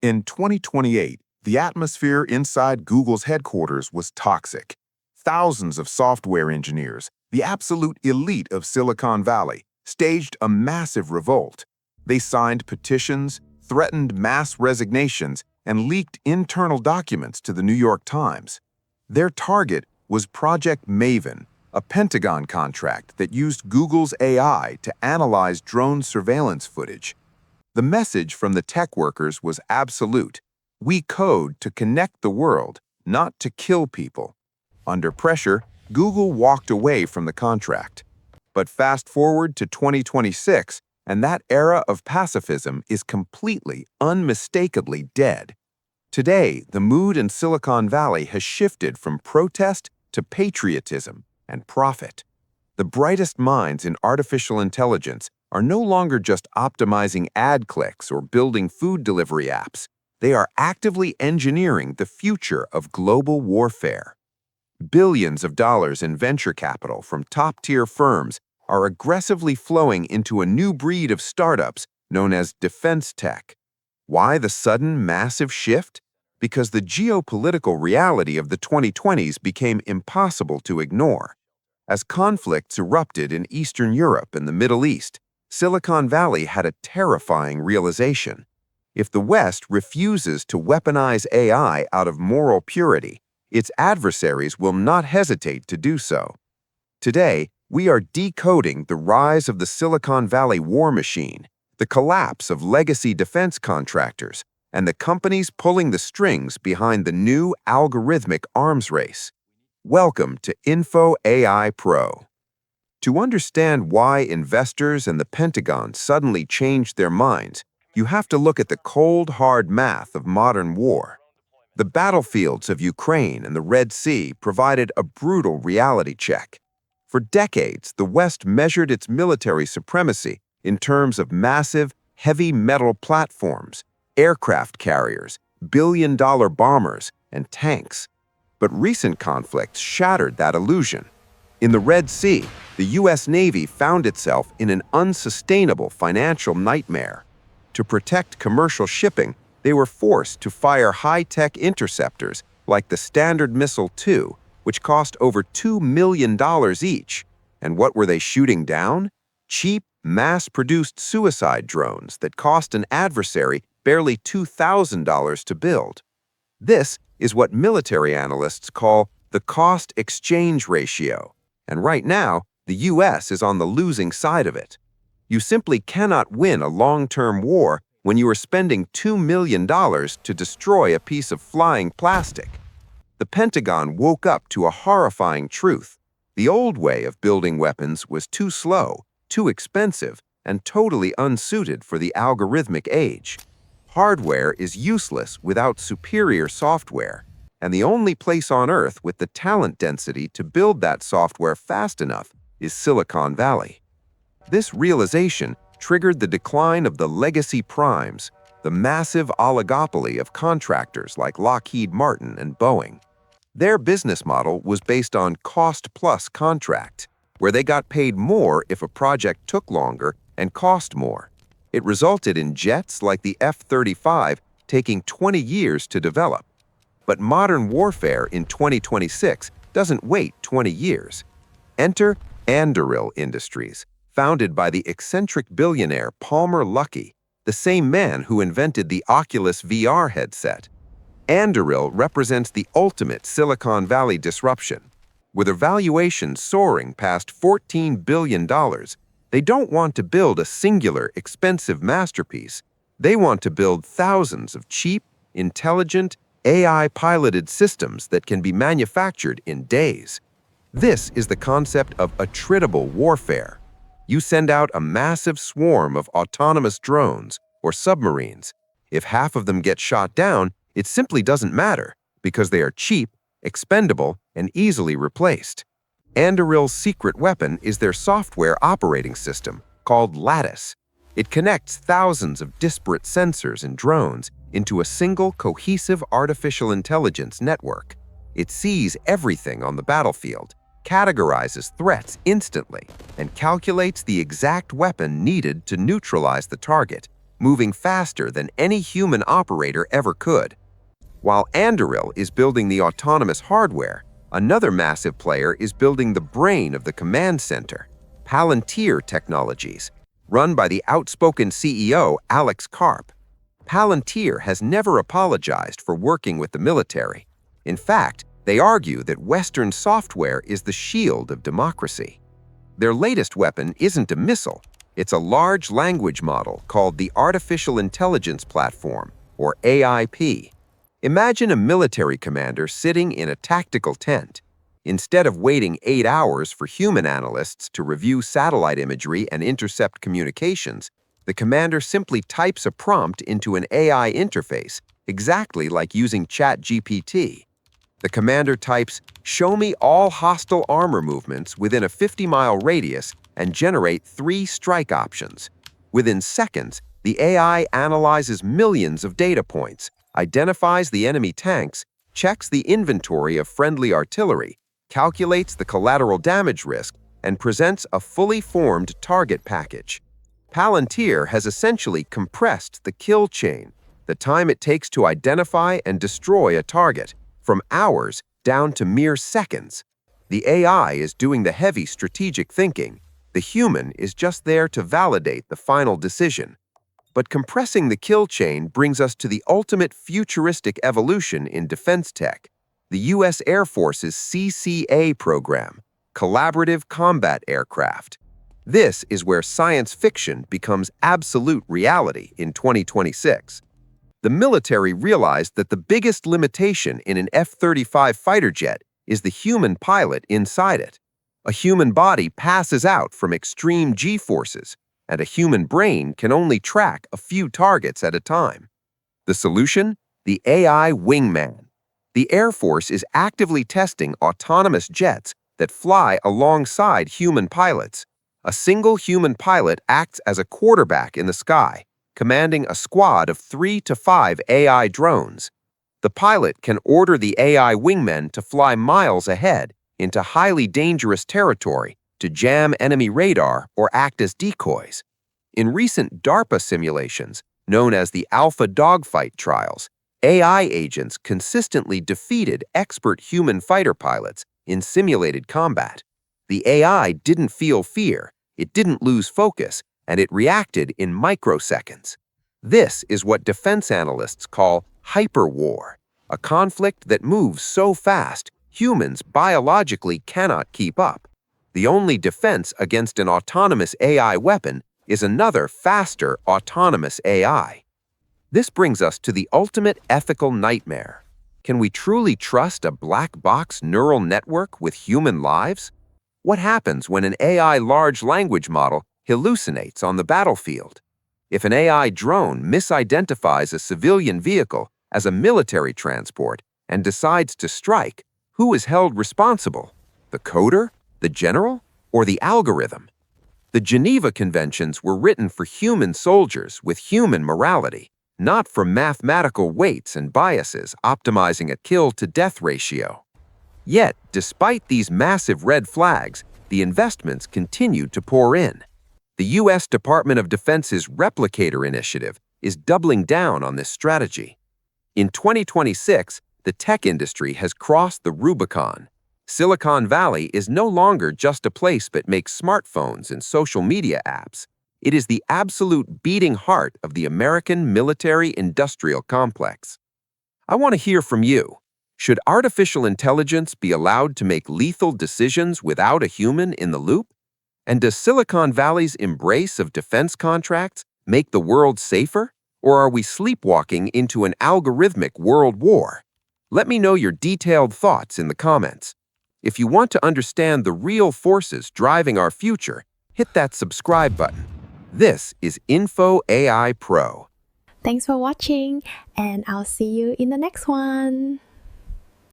In 2028, the atmosphere inside Google's headquarters was toxic. Thousands of software engineers, the absolute elite of Silicon Valley, staged a massive revolt. They signed petitions, threatened mass resignations, and leaked internal documents to the New York Times. Their target was Project Maven, a Pentagon contract that used Google's AI to analyze drone surveillance footage. The message from the tech workers was absolute. We code to connect the world, not to kill people. Under pressure, Google walked away from the contract. But fast forward to 2026, and that era of pacifism is completely, unmistakably dead. Today, the mood in Silicon Valley has shifted from protest to patriotism and profit. The brightest minds in artificial intelligence are no longer just optimizing ad clicks or building food delivery apps. They are actively engineering the future of global warfare. Billions of dollars in venture capital from top-tier firms are aggressively flowing into a new breed of startups known as defense tech. Why the sudden, massive shift? Because the geopolitical reality of the 2020s became impossible to ignore. As conflicts erupted in Eastern Europe and the Middle East, Silicon Valley had a terrifying realization. If the West refuses to weaponize AI out of moral purity, its adversaries will not hesitate to do so. Today, we are decoding the rise of the Silicon Valley war machine, the collapse of legacy defense contractors, and the companies pulling the strings behind the new algorithmic arms race. Welcome to Info AI Pro. To understand why investors and the Pentagon suddenly changed their minds, you have to look at the cold, hard math of modern war. The battlefields of Ukraine and the Red Sea provided a brutal reality check. For decades, the West measured its military supremacy in terms of massive, heavy metal platforms, aircraft carriers, billion-dollar bombers, and tanks. But recent conflicts shattered that illusion. In the Red Sea, the U.S. Navy found itself in an unsustainable financial nightmare. To protect commercial shipping, they were forced to fire high-tech interceptors like the Standard Missile-2, which cost over $2 million each. And what were they shooting down? Cheap, mass-produced suicide drones that cost an adversary barely $2,000 to build. This is what military analysts call the cost-exchange ratio. And right now, the U.S. is on the losing side of it. You simply cannot win a long-term war when you are spending $2 million to destroy a piece of flying plastic. The Pentagon woke up to a horrifying truth. The old way of building weapons was too slow, too expensive, and totally unsuited for the algorithmic age. Hardware is useless without superior software, and the only place on Earth with the talent density to build that software fast enough is Silicon Valley. This realization triggered the decline of the legacy primes, the massive oligopoly of contractors like Lockheed Martin and Boeing. Their business model was based on cost-plus contract, where they got paid more if a project took longer and cost more. It resulted in jets like the F-35 taking 20 years to develop. But modern warfare in 2026 doesn't wait 20 years. Enter Anduril Industries, founded by the eccentric billionaire Palmer Luckey, the same man who invented the Oculus VR headset. Anduril represents the ultimate Silicon Valley disruption. With a valuation soaring past $14 billion, they don't want to build a singular, expensive masterpiece. They want to build thousands of cheap, intelligent, AI-piloted systems that can be manufactured in days. This is the concept of attritable warfare. You send out a massive swarm of autonomous drones or submarines. If half of them get shot down, it simply doesn't matter because they are cheap, expendable, and easily replaced. Anduril's secret weapon is their software operating system called Lattice. It connects thousands of disparate sensors and drones into a single cohesive artificial intelligence network. It sees everything on the battlefield, categorizes threats instantly, and calculates the exact weapon needed to neutralize the target. moving faster than any human operator ever could. While Anduril is building the autonomous hardware, another massive player is building the brain of the command center, Palantir Technologies, run by the outspoken CEO Alex Karp. Palantir has never apologized for working with the military. In fact, they argue that Western software is the shield of democracy. Their latest weapon isn't a missile, it's a large language model called the Artificial Intelligence Platform, or AIP. Imagine a military commander sitting in a tactical tent. Instead of waiting 8 hours for human analysts to review satellite imagery and intercept communications, the commander simply types a prompt into an AI interface, exactly like using ChatGPT. The commander types, "Show me all hostile armor movements within a 50-mile radius and generate 3 strike options." Within seconds, the AI analyzes millions of data points, identifies the enemy tanks, checks the inventory of friendly artillery, calculates the collateral damage risk, and presents a fully formed target package. Palantir has essentially compressed the kill chain, the time it takes to identify and destroy a target, from hours down to mere seconds. The AI is doing the heavy strategic thinking. The human is just there to validate the final decision. But compressing the kill chain brings us to the ultimate futuristic evolution in defense tech, the U.S. Air Force's CCA program, Collaborative Combat Aircraft. This is where science fiction becomes absolute reality in 2026. The military realized that the biggest limitation in an F-35 fighter jet is the human pilot inside it. A human body passes out from extreme G-forces, and a human brain can only track a few targets at a time. The solution? The AI Wingman. The Air Force is actively testing autonomous jets that fly alongside human pilots. A single human pilot acts as a quarterback in the sky, commanding a squad of 3 to 5 AI drones. The pilot can order the AI wingmen to fly miles ahead into highly dangerous territory to jam enemy radar or act as decoys. In recent DARPA simulations, known as the Alpha Dogfight trials, AI agents consistently defeated expert human fighter pilots in simulated combat. The AI didn't feel fear, it didn't lose focus, and it reacted in microseconds. This is what defense analysts call Hyperwar, a conflict that moves so fast humans biologically cannot keep up. The only defense against an autonomous AI weapon is another, faster, autonomous AI. This brings us to the ultimate ethical nightmare. Can we truly trust a black box neural network with human lives? What happens when an AI large language model hallucinates on the battlefield? If an AI drone misidentifies a civilian vehicle as a military transport and decides to strike, who is held responsible? The coder, the general, or the algorithm? The Geneva Conventions were written for human soldiers with human morality, not for mathematical weights and biases optimizing a kill-to-death ratio. Yet, despite these massive red flags, the investments continued to pour in. The U.S. Department of Defense's Replicator initiative is doubling down on this strategy. In 2026, the tech industry has crossed the Rubicon. Silicon Valley is no longer just a place that makes smartphones and social media apps. It is the absolute beating heart of the American military-industrial complex. I want to hear from you. Should artificial intelligence be allowed to make lethal decisions without a human in the loop? And does Silicon Valley's embrace of defense contracts make the world safer? Or are we sleepwalking into an algorithmic world war? Let me know your detailed thoughts in the comments. If you want to understand the real forces driving our future, hit that subscribe button. This is Info AI Pro. Thanks for watching, and I'll see you in the next one.